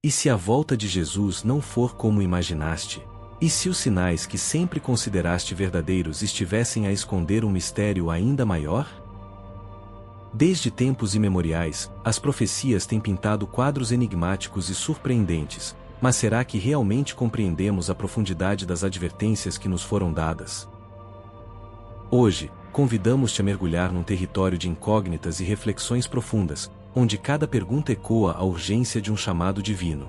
E se a volta de Jesus não for como imaginaste? E se os sinais que sempre consideraste verdadeiros estivessem a esconder um mistério ainda maior? Desde tempos imemoriais, as profecias têm pintado quadros enigmáticos e surpreendentes, mas será que realmente compreendemos a profundidade das advertências que nos foram dadas? Hoje, convidamos-te a mergulhar num território de incógnitas e reflexões profundas, onde cada pergunta ecoa a urgência de um chamado divino.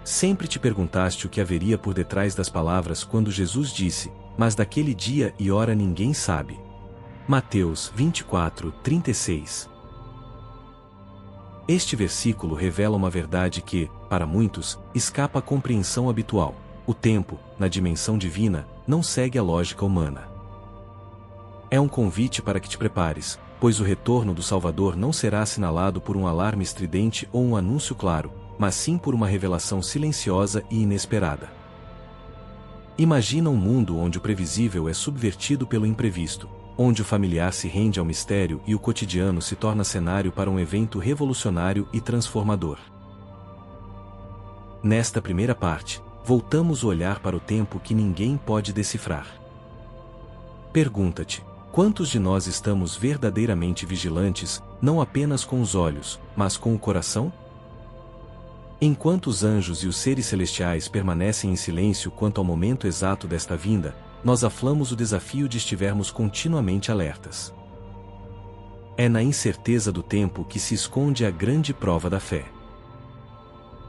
Sempre te perguntaste o que haveria por detrás das palavras quando Jesus disse, mas daquele dia e hora ninguém sabe. Mateus 24:36. Este versículo revela uma verdade que, para muitos, escapa à compreensão habitual. O tempo, na dimensão divina, não segue a lógica humana. É um convite para que te prepares, pois o retorno do Salvador não será assinalado por um alarme estridente ou um anúncio claro, mas sim por uma revelação silenciosa e inesperada. Imagina um mundo onde o previsível é subvertido pelo imprevisto, onde o familiar se rende ao mistério e o cotidiano se torna cenário para um evento revolucionário e transformador. Nesta primeira parte, voltamos o olhar para o tempo que ninguém pode decifrar. Pergunta-te: quantos de nós estamos verdadeiramente vigilantes, não apenas com os olhos, mas com o coração? Enquanto os anjos e os seres celestiais permanecem em silêncio quanto ao momento exato desta vinda, nós aflamos o desafio de estivermos continuamente alertas. É na incerteza do tempo que se esconde a grande prova da fé.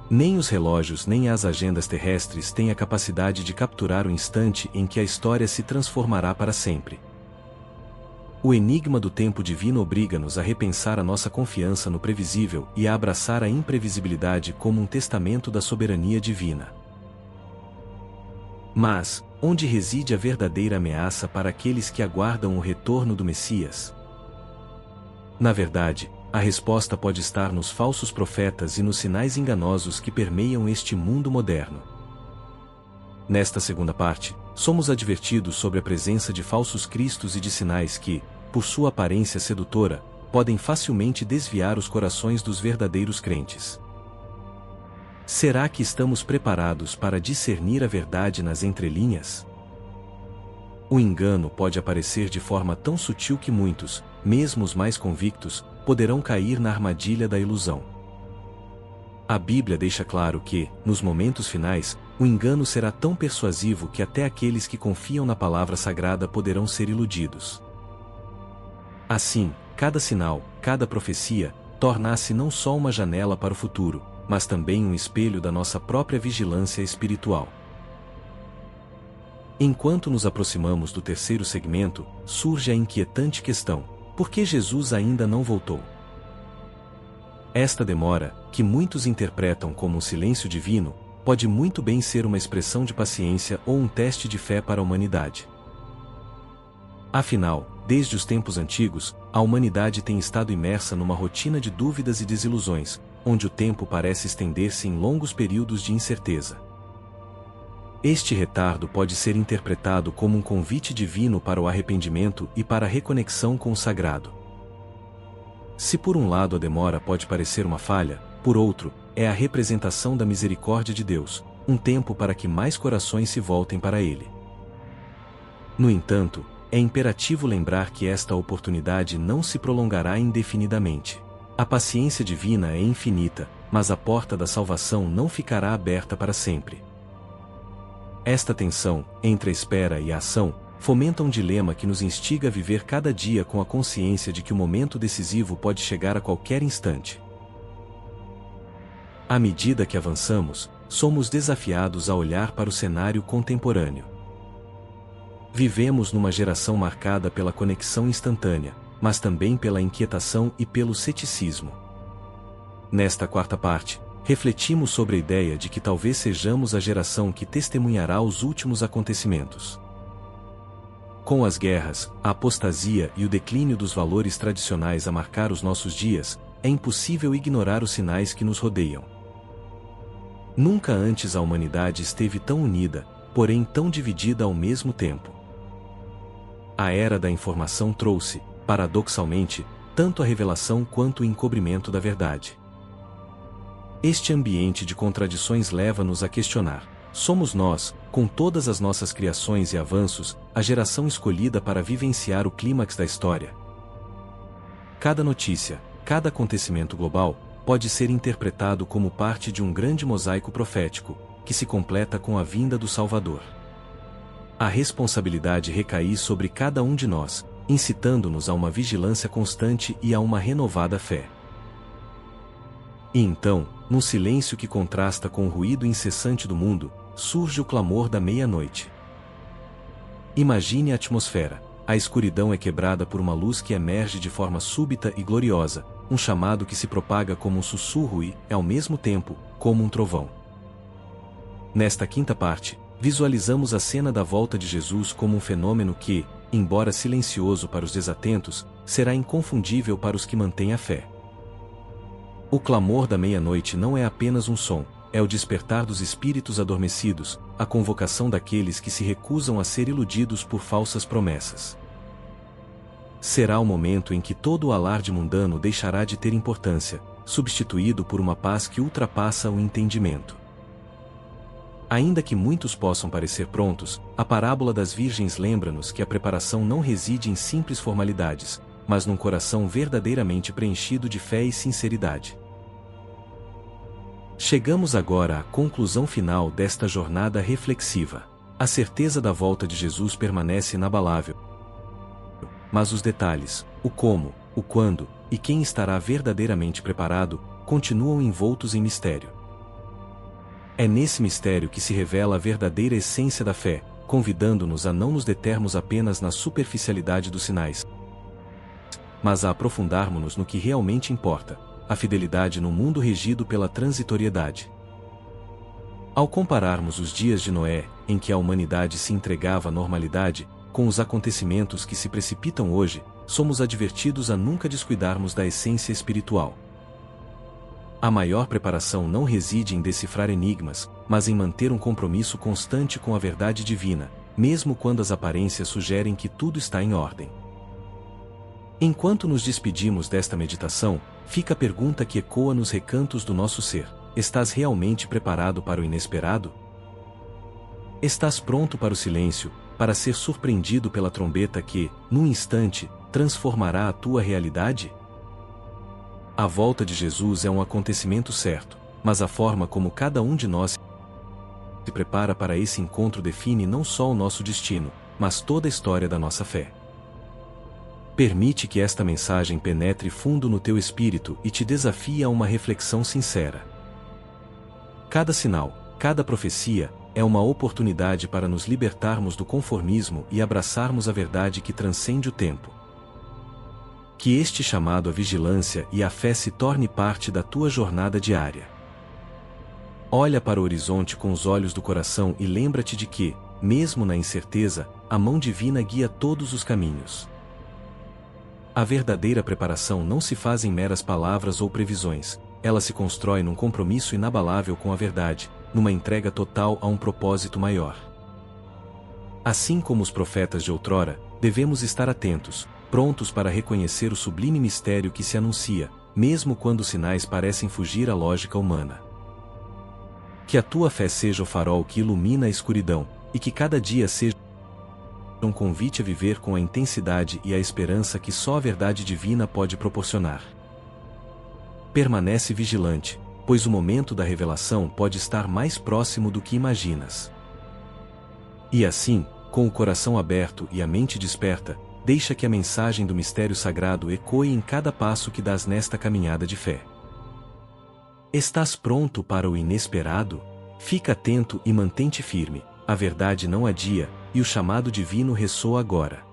Nem os relógios nem as agendas terrestres têm a capacidade de capturar o instante em que a história se transformará para sempre. O enigma do tempo divino obriga-nos a repensar a nossa confiança no previsível e a abraçar a imprevisibilidade como um testamento da soberania divina. Mas, onde reside a verdadeira ameaça para aqueles que aguardam o retorno do Messias? Na verdade, a resposta pode estar nos falsos profetas e nos sinais enganosos que permeiam este mundo moderno. Nesta segunda parte, somos advertidos sobre a presença de falsos cristos e de sinais que, por sua aparência sedutora, podem facilmente desviar os corações dos verdadeiros crentes. Será que estamos preparados para discernir a verdade nas entrelinhas? O engano pode aparecer de forma tão sutil que muitos, mesmo os mais convictos, poderão cair na armadilha da ilusão. A Bíblia deixa claro que, nos momentos finais, o engano será tão persuasivo que até aqueles que confiam na palavra sagrada poderão ser iludidos. Assim, cada sinal, cada profecia, torna-se não só uma janela para o futuro, mas também um espelho da nossa própria vigilância espiritual. Enquanto nos aproximamos do terceiro segmento, surge a inquietante questão: por que Jesus ainda não voltou? Esta demora, que muitos interpretam como um silêncio divino, pode muito bem ser uma expressão de paciência ou um teste de fé para a humanidade. Afinal, desde os tempos antigos, a humanidade tem estado imersa numa rotina de dúvidas e desilusões, onde o tempo parece estender-se em longos períodos de incerteza. Este retardo pode ser interpretado como um convite divino para o arrependimento e para a reconexão com o sagrado. Se por um lado a demora pode parecer uma falha, por outro, é a representação da misericórdia de Deus, um tempo para que mais corações se voltem para Ele. No entanto, é imperativo lembrar que esta oportunidade não se prolongará indefinidamente. A paciência divina é infinita, mas a porta da salvação não ficará aberta para sempre. Esta tensão, entre a espera e a ação, fomenta um dilema que nos instiga a viver cada dia com a consciência de que o momento decisivo pode chegar a qualquer instante. À medida que avançamos, somos desafiados a olhar para o cenário contemporâneo. Vivemos numa geração marcada pela conexão instantânea, mas também pela inquietação e pelo ceticismo. Nesta quarta parte, refletimos sobre a ideia de que talvez sejamos a geração que testemunhará os últimos acontecimentos. Com as guerras, a apostasia e o declínio dos valores tradicionais a marcar os nossos dias, é impossível ignorar os sinais que nos rodeiam. Nunca antes a humanidade esteve tão unida, porém tão dividida ao mesmo tempo. A era da informação trouxe, paradoxalmente, tanto a revelação quanto o encobrimento da verdade. Este ambiente de contradições leva-nos a questionar: somos nós, com todas as nossas criações e avanços, a geração escolhida para vivenciar o clímax da história? Cada notícia, cada acontecimento global, pode ser interpretado como parte de um grande mosaico profético, que se completa com a vinda do Salvador. A responsabilidade recai sobre cada um de nós, incitando-nos a uma vigilância constante e a uma renovada fé. E então, num silêncio que contrasta com o ruído incessante do mundo, surge o clamor da meia-noite. Imagine a atmosfera. A escuridão é quebrada por uma luz que emerge de forma súbita e gloriosa, um chamado que se propaga como um sussurro e, ao mesmo tempo, como um trovão. Nesta quinta parte, visualizamos a cena da volta de Jesus como um fenômeno que, embora silencioso para os desatentos, será inconfundível para os que mantêm a fé. O clamor da meia-noite não é apenas um som, é o despertar dos espíritos adormecidos, a convocação daqueles que se recusam a ser iludidos por falsas promessas. Será o momento em que todo o alarde mundano deixará de ter importância, substituído por uma paz que ultrapassa o entendimento. Ainda que muitos possam parecer prontos, a parábola das virgens lembra-nos que a preparação não reside em simples formalidades, mas num coração verdadeiramente preenchido de fé e sinceridade. Chegamos agora à conclusão final desta jornada reflexiva. A certeza da volta de Jesus permanece inabalável. Mas os detalhes, o como, o quando, e quem estará verdadeiramente preparado, continuam envoltos em mistério. É nesse mistério que se revela a verdadeira essência da fé, convidando-nos a não nos determos apenas na superficialidade dos sinais, mas a aprofundarmos-nos no que realmente importa, a fidelidade no mundo regido pela transitoriedade. Ao compararmos os dias de Noé, em que a humanidade se entregava à normalidade, com os acontecimentos que se precipitam hoje, somos advertidos a nunca descuidarmos da essência espiritual. A maior preparação não reside em decifrar enigmas, mas em manter um compromisso constante com a verdade divina, mesmo quando as aparências sugerem que tudo está em ordem. Enquanto nos despedimos desta meditação, fica a pergunta que ecoa nos recantos do nosso ser: estás realmente preparado para o inesperado? Estás pronto para o silêncio, para ser surpreendido pela trombeta que, num instante, transformará a tua realidade? A volta de Jesus é um acontecimento certo, mas a forma como cada um de nós se prepara para esse encontro define não só o nosso destino, mas toda a história da nossa fé. Permite que esta mensagem penetre fundo no teu espírito e te desafie a uma reflexão sincera. Cada sinal, cada profecia, é uma oportunidade para nos libertarmos do conformismo e abraçarmos a verdade que transcende o tempo. Que este chamado à vigilância e à fé se torne parte da tua jornada diária. Olha para o horizonte com os olhos do coração e lembra-te de que, mesmo na incerteza, a mão divina guia todos os caminhos. A verdadeira preparação não se faz em meras palavras ou previsões, ela se constrói num compromisso inabalável com a verdade, numa entrega total a um propósito maior. Assim como os profetas de outrora, devemos estar atentos, prontos para reconhecer o sublime mistério que se anuncia, mesmo quando os sinais parecem fugir à lógica humana. Que a tua fé seja o farol que ilumina a escuridão, e que cada dia seja um convite a viver com a intensidade e a esperança que só a verdade divina pode proporcionar. Permanece vigilante, pois o momento da revelação pode estar mais próximo do que imaginas. E assim, com o coração aberto e a mente desperta, deixa que a mensagem do mistério sagrado ecoe em cada passo que dás nesta caminhada de fé. Estás pronto para o inesperado? Fica atento e mantém-te firme, a verdade não adia, e o chamado divino ressoa agora.